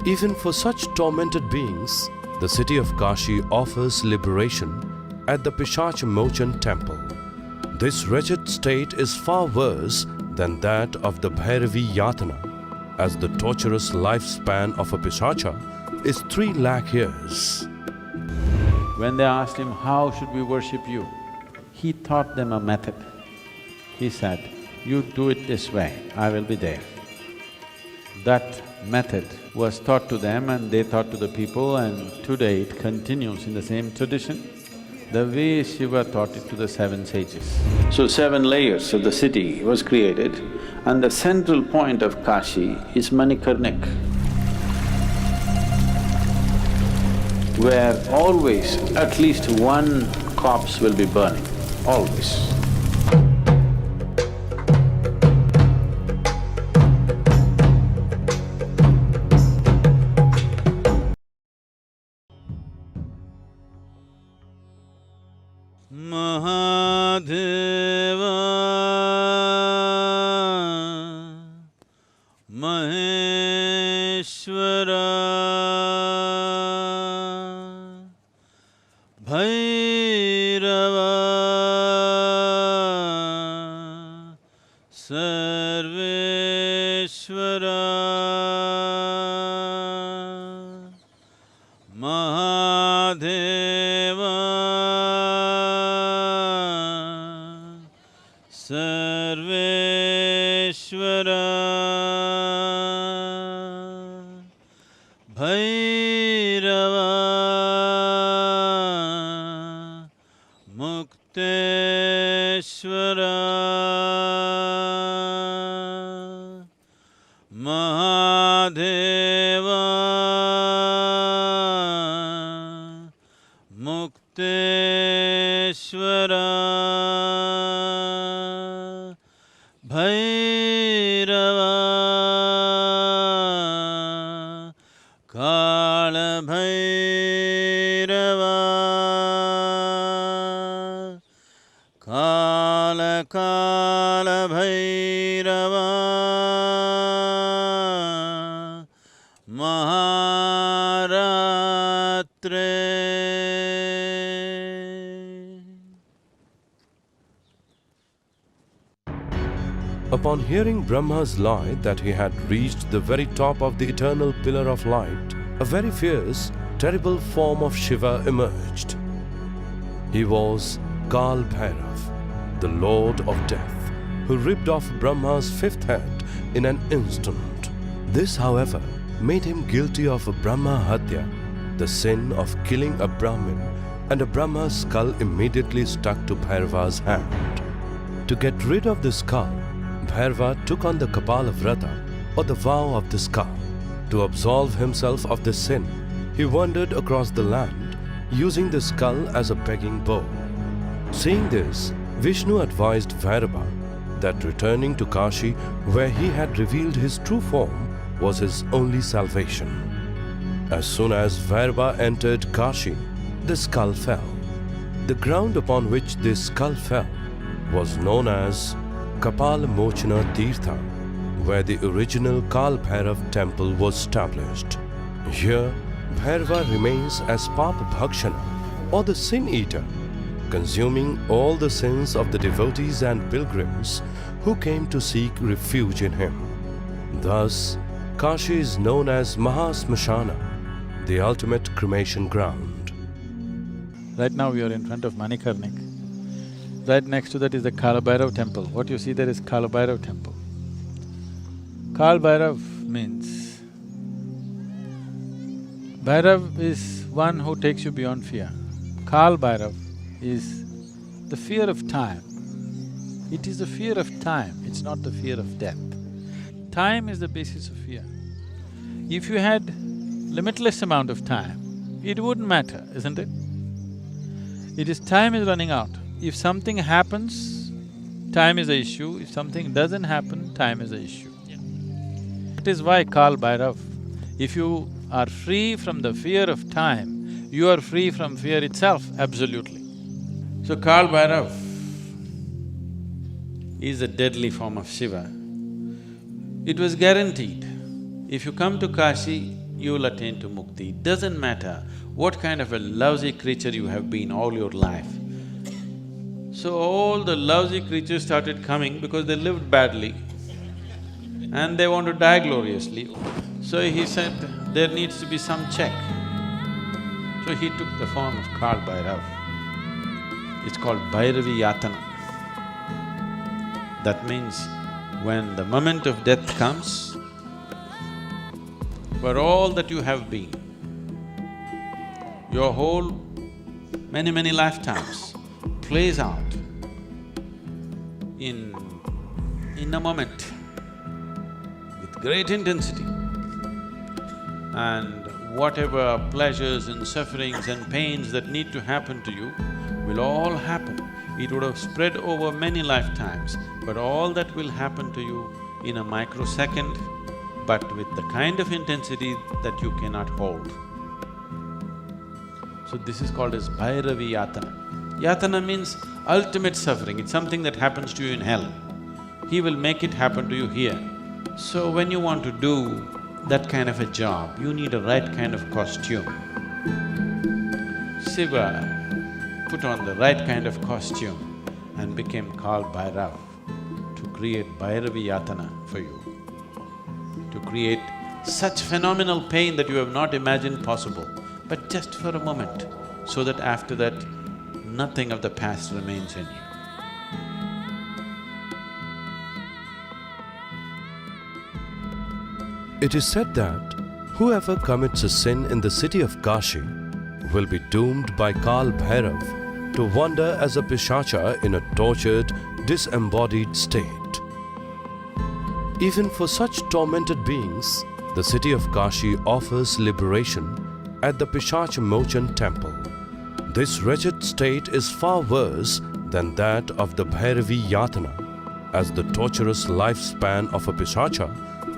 Even for such tormented beings, the city of Kashi offers liberation at the Pishach Mochan temple. This wretched state is far worse than that of the Bhairavi Yatana, as the torturous lifespan of a Pishacha is 3 lakh years. When they asked him, how should we worship you? He taught them a method. He said, you do it this way, I will be there. That method was taught to them and they taught to the people, and today it continues in the same tradition, the way Shiva taught it to the 7 sages. So 7 layers of the city was created, and the central point of Kashi is Manikarnik, where always at least 1 corpse will be burning, always. Mahadeva Maheshwara Bhairava Sarveshwara Mahadeva Sarveshwara Bhairava Mukteshwara Mahadeva Mukteshwara Bhairava Kala Bhairava Kala Kala Bhairava Maharatre. Upon hearing Brahma's lie that he had reached the very top of the eternal pillar of light, a very fierce, terrible form of Shiva emerged. He was Kal Bhairav, the Lord of Death, who ripped off Brahma's 5th head in an instant. This, however, made him guilty of Brahma Hatya, the sin of killing a Brahmin, and a Brahma's skull immediately stuck to Bhairava's hand. To get rid of the skull, Bhairava took on the Kapala Vrata, or the vow of the skull. To absolve himself of the sin, he wandered across the land, using the skull as a begging bowl. Seeing this, Vishnu advised Bhairava that returning to Kashi, where he had revealed his true form, was his only salvation. As soon as Bhairava entered Kashi, the skull fell. The ground upon which this skull fell was known as Kapal Mochana Tirtha, where the original Kal Bhairav temple was established. Here, Bhairava remains as Papa Bhakshana, or the sin eater, consuming all the sins of the devotees and pilgrims who came to seek refuge in him. Thus, Kashi is known as Mahasmashana, the ultimate cremation ground. Right now we are in front of Manikarnik. Right next to that is the Kala Bhairav temple. What you see there is Kala Bhairav temple. Kal Bhairav means… Bhairav is one who takes you beyond fear. Kal Bhairav is the fear of time. It is the fear of time, it's not the fear of death. Time is the basis of fear. If you had limitless amount of time, it wouldn't matter, isn't it? It is time is running out. If something happens, time is the issue. If something doesn't happen, time is the issue. That is why Kal Bhairav, if you are free from the fear of time, you are free from fear itself, absolutely. So Kal Bhairav is a deadly form of Shiva. It was guaranteed, if you come to Kashi, you will attain to mukti. It doesn't matter what kind of a lousy creature you have been all your life. So all the lousy creatures started coming because they lived badly and they want to die gloriously. So he said, there needs to be some check. So he took the form of Kal Bhairav. It's called Bhairavi Yatana. That means when the moment of death comes, for all that you have been, your whole many lifetimes plays out in a moment with great intensity. And whatever pleasures and sufferings and pains that need to happen to you will all happen. It would have spread over many lifetimes, but all that will happen to you in a microsecond, but with the kind of intensity that you cannot hold. So this is called as Bhairavi Yatana. Yatana means ultimate suffering, it's something that happens to you in hell. He will make it happen to you here. So when you want to do that kind of a job, you need a right kind of costume. Shiva put on the right kind of costume and became Kal Bhairav to create Bhairavi Yatana for you, to create such phenomenal pain that you have not imagined possible, but just for a moment, so that after that, nothing of the past remains in you. It is said that whoever commits a sin in the city of Kashi will be doomed by Kal Bhairav to wander as a pishacha in a tortured, disembodied state. Even for such tormented beings, the city of Kashi offers liberation at the Pishach Mochan temple. This wretched state is far worse than that of the Bhairavi Yatana, as the torturous lifespan of a pishacha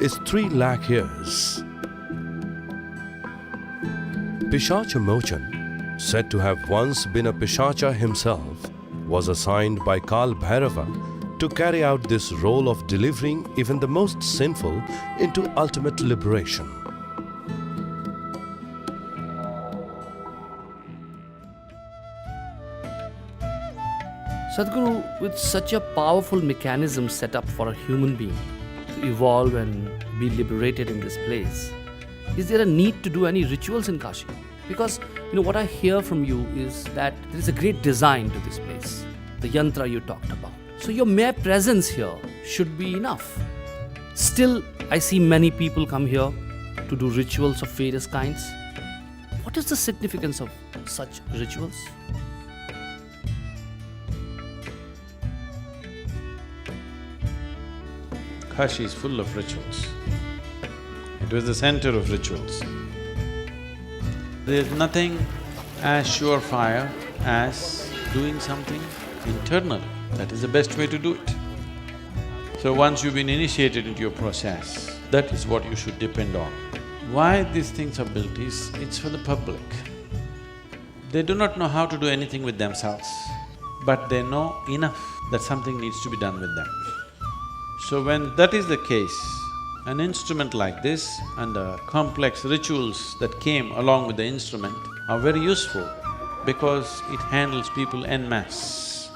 is 3 lakh years. Pishach Mochan, said to have once been a pishacha himself, was assigned by Kal Bhairava to carry out this role of delivering even the most sinful into ultimate liberation. Sadhguru, with such a powerful mechanism set up for a human being to evolve and be liberated in this place, is there a need to do any rituals in Kashi? Because, what I hear from you is that there is a great design to this place, the yantra you talked about. So your mere presence here should be enough. Still, I see many people come here to do rituals of various kinds. What is the significance of such rituals? Kashi is full of rituals. It was the center of rituals. There's nothing as surefire as doing something internally. That is the best way to do it. So once you've been initiated into your process, that is what you should depend on. Why these things are built is, it's for the public. They do not know how to do anything with themselves, but they know enough that something needs to be done with them. So when that is the case, an instrument like this and the complex rituals that came along with the instrument are very useful because it handles people en masse.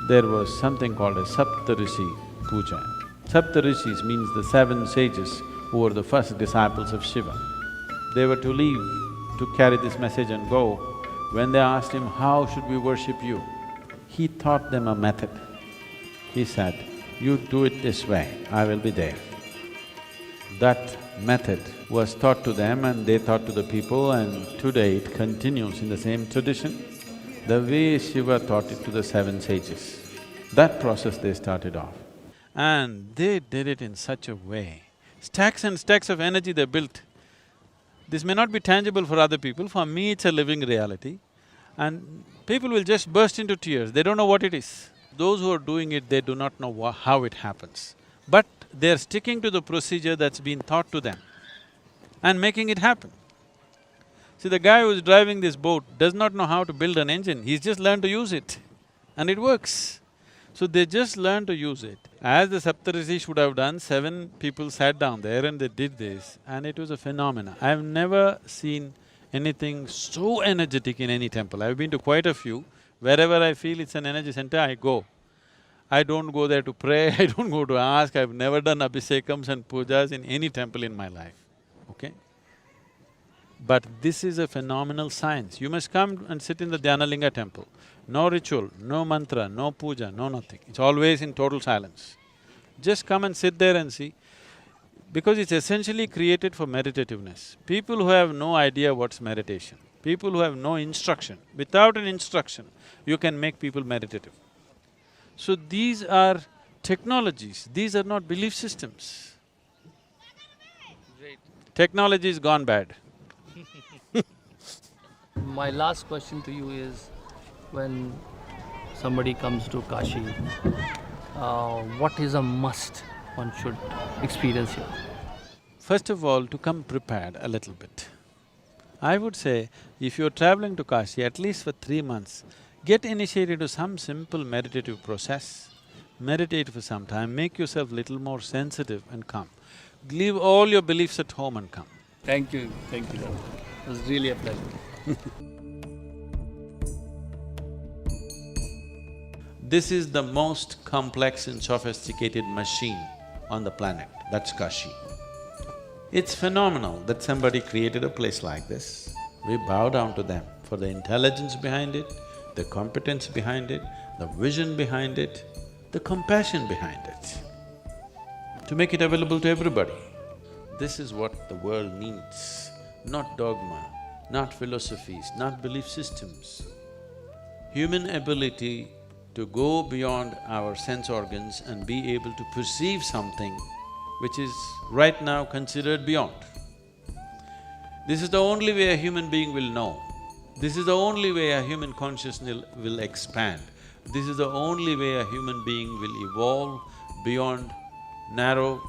There was something called a Saptarishi puja. Saptarishis means the 7 sages who were the first disciples of Shiva. They were to leave to carry this message and go. When they asked him, how should we worship you? He taught them a method. He said, you do it this way, I will be there. That method was taught to them and they taught to the people, and today it continues in the same tradition, the way Shiva taught it to the 7 sages. That process they started off. And they did it in such a way, stacks and stacks of energy they built. This may not be tangible for other people, for me it's a living reality. And people will just burst into tears, they don't know what it is. Those who are doing it, they do not know how it happens. But they're sticking to the procedure that's been taught to them and making it happen. See, the guy who's driving this boat does not know how to build an engine, he's just learned to use it and it works. So they just learn to use it. As the Saptarishis would have done, 7 people sat down there and they did this, and it was a phenomena. I've never seen anything so energetic in any temple. I've been to quite a few. Wherever I feel it's an energy center, I go. I don't go there to pray, I don't go to ask, I've never done abhisekams and pujas in any temple in my life, okay? But this is a phenomenal science. You must come and sit in the Dhyanalinga temple. No ritual, no mantra, no puja, no nothing. It's always in total silence. Just come and sit there and see, because it's essentially created for meditativeness. People who have no idea what's meditation, people who have no instruction, without an instruction, you can make people meditative. So these are technologies, these are not belief systems. Great. Technology is gone bad. My last question to you is, when somebody comes to Kashi, what is a must one should experience here? First of all, to come prepared a little bit. I would say, if you're traveling to Kashi, at least for 3 months, get initiated to some simple meditative process. Meditate for some time, make yourself little more sensitive and come. Leave all your beliefs at home and come. Thank you, Doctor. It was really a pleasure. This is the most complex and sophisticated machine on the planet, that's Kashi. It's phenomenal that somebody created a place like this. We bow down to them for the intelligence behind it, the competence behind it, the vision behind it, the compassion behind it, to make it available to everybody. This is what the world needs, not dogma, not philosophies, not belief systems. Human ability to go beyond our sense organs and be able to perceive something which is right now considered beyond. This is the only way a human being will know. This is the only way a human consciousness will expand. This is the only way a human being will evolve beyond narrow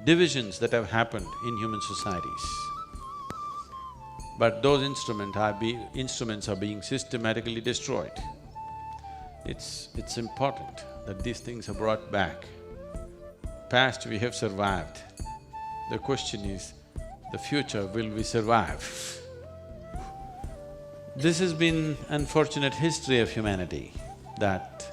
divisions that have happened in human societies. But those instruments are being systematically destroyed. It's important that these things are brought back. Past we have survived. The question is, the future, will we survive? This has been unfortunate history of humanity, that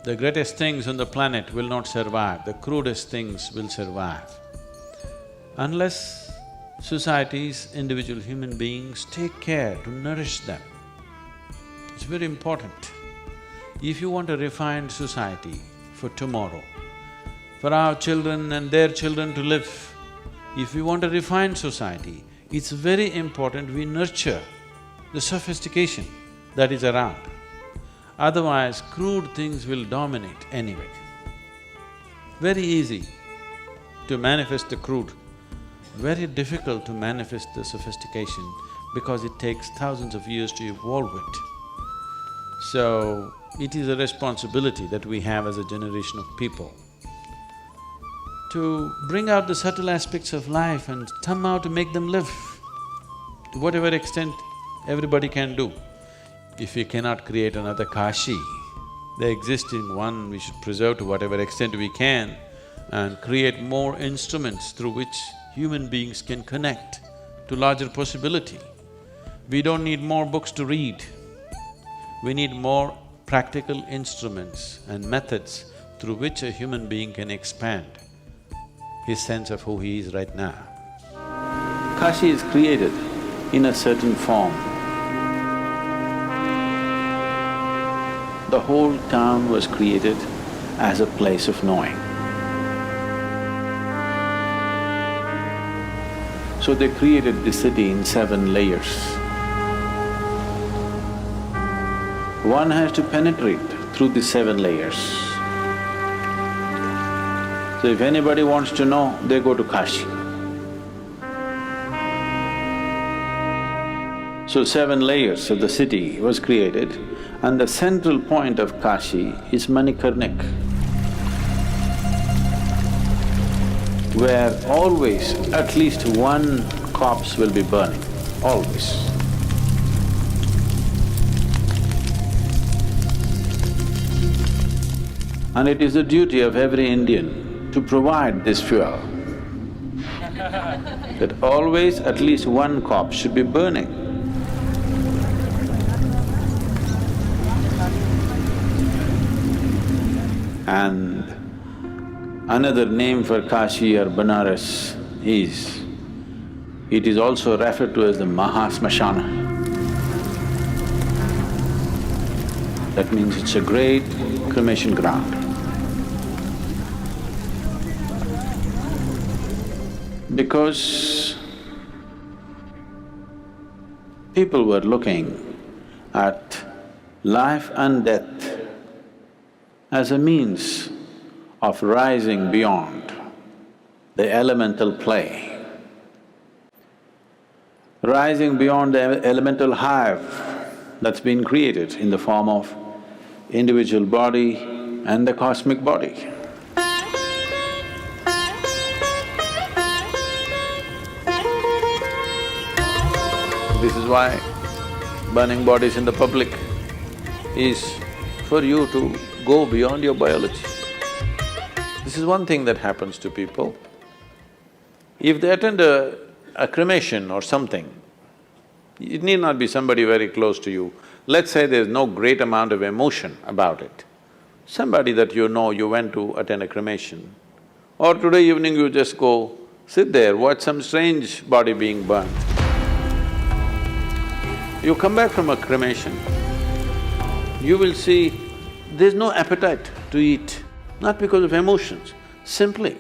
the greatest things on the planet will not survive, the crudest things will survive. Unless societies, individual human beings take care to nourish them. It's very important. If you want a refined society for tomorrow, for our children and their children to live, if we want a refined society, it's very important we nurture the sophistication that is around. Otherwise, crude things will dominate anyway. Very easy to manifest the crude, very difficult to manifest the sophistication because it takes thousands of years to evolve it. So, it is a responsibility that we have as a generation of people to bring out the subtle aspects of life and somehow to make them live to whatever extent everybody can do. If we cannot create another Kashi, the existing one we should preserve to whatever extent we can and create more instruments through which human beings can connect to larger possibility. We don't need more books to read. We need more practical instruments and methods through which a human being can expand his sense of who he is right now. Kashi is created in a certain form. The whole town was created as a place of knowing. So they created the city in 7 layers. One has to penetrate through the 7 layers. So if anybody wants to know, they go to Kashi. So 7 layers of the city was created and the central point of Kashi is Manikarnik, where always at least one corpse will be burning, always. And it is the duty of every Indian to provide this fuel. That always at least one corpse should be burning. And another name for Kashi or Banaras is, it is also referred to as the Mahasmashana. That means it's a great cremation ground. Because people were looking at life and death as a means of rising beyond the elemental play, rising beyond the elemental hive that's been created in the form of individual body and the cosmic body. This is why burning bodies in the public is for you to go beyond your biology. This is one thing that happens to people. If they attend a cremation or something, it need not be somebody very close to you. Let's say there's no great amount of emotion about it. Somebody that you know, you went to attend a cremation, or today evening you just go, sit there, watch some strange body being burned. You come back from a cremation, you will see there's no appetite to eat, not because of emotions, simply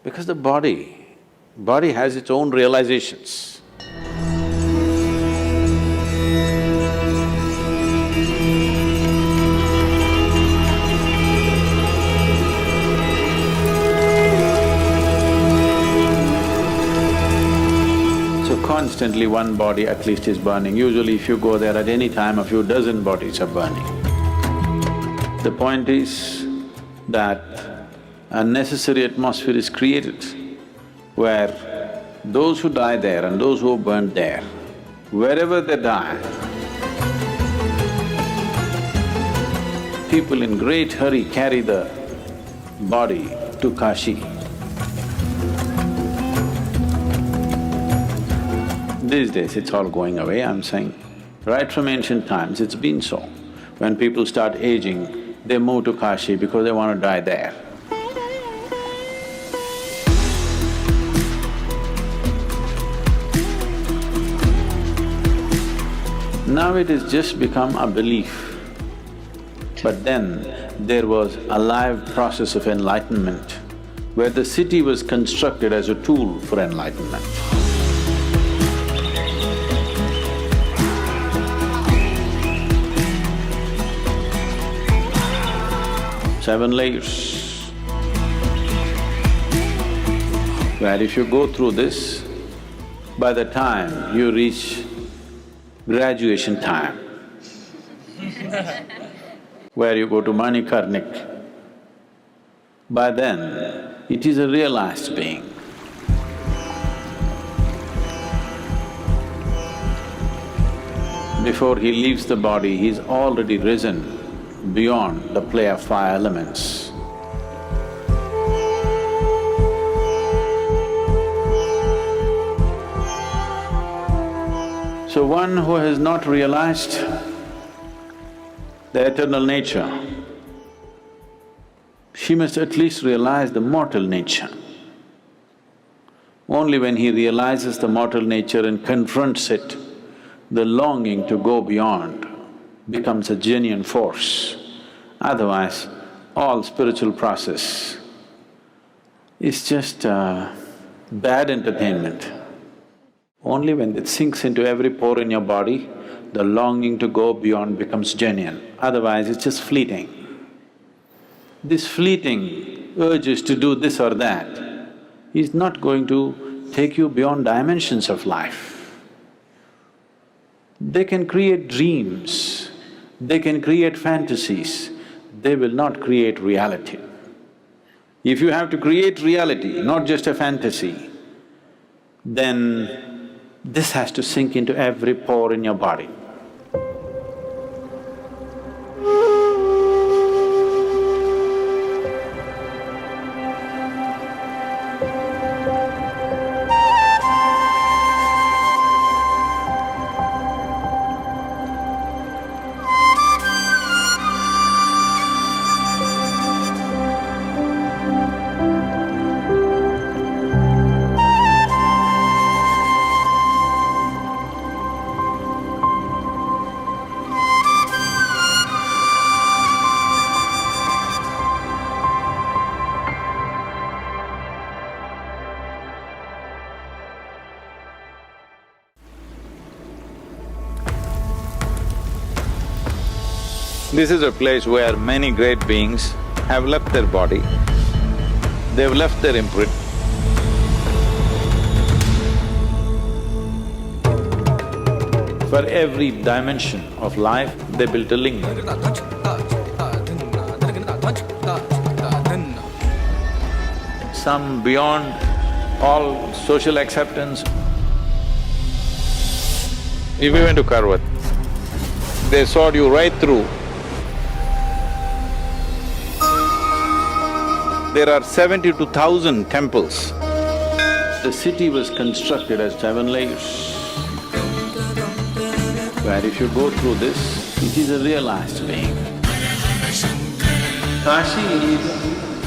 because the body has its own realizations. Constantly one body at least is burning. Usually if you go there at any time, a few dozen bodies are burning. The point is that a necessary atmosphere is created where those who die there and those who are burnt there, wherever they die, people in great hurry carry the body to Kashi. These days it's all going away, I'm saying. Right from ancient times it's been so. When people start aging, they move to Kashi because they want to die there. Now it has just become a belief. But then there was a live process of enlightenment where the city was constructed as a tool for enlightenment. 7 layers, where if you go through this, by the time you reach graduation time, where you go to Manikarnik, by then it is a realized being. Before he leaves the body, he's already risen beyond the play of 5 elements. So one who has not realized the eternal nature, he must at least realize the mortal nature. Only when he realizes the mortal nature and confronts it, the longing to go beyond becomes a genuine force. Otherwise, all spiritual process is just bad entertainment. Only when it sinks into every pore in your body, the longing to go beyond becomes genuine. Otherwise, it's just fleeting. This fleeting urges to do this or that is not going to take you beyond dimensions of life. They can create dreams, they can create fantasies, they will not create reality. If you have to create reality, not just a fantasy, then this has to sink into every pore in your body. This is a place where many great beings have left their body, they've left their imprint. For every dimension of life, they built a lingam. Some beyond all social acceptance. If you went to Karwat, they sawed you right through. There are 72,000 temples. The city was constructed as 7 layers, where if you go through this, it is a realized being. Kashi is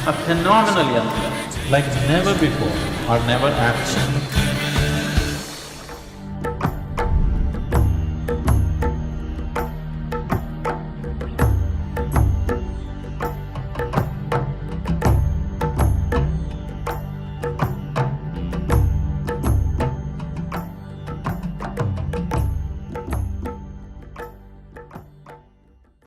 a phenomenal young man, like never before or never after.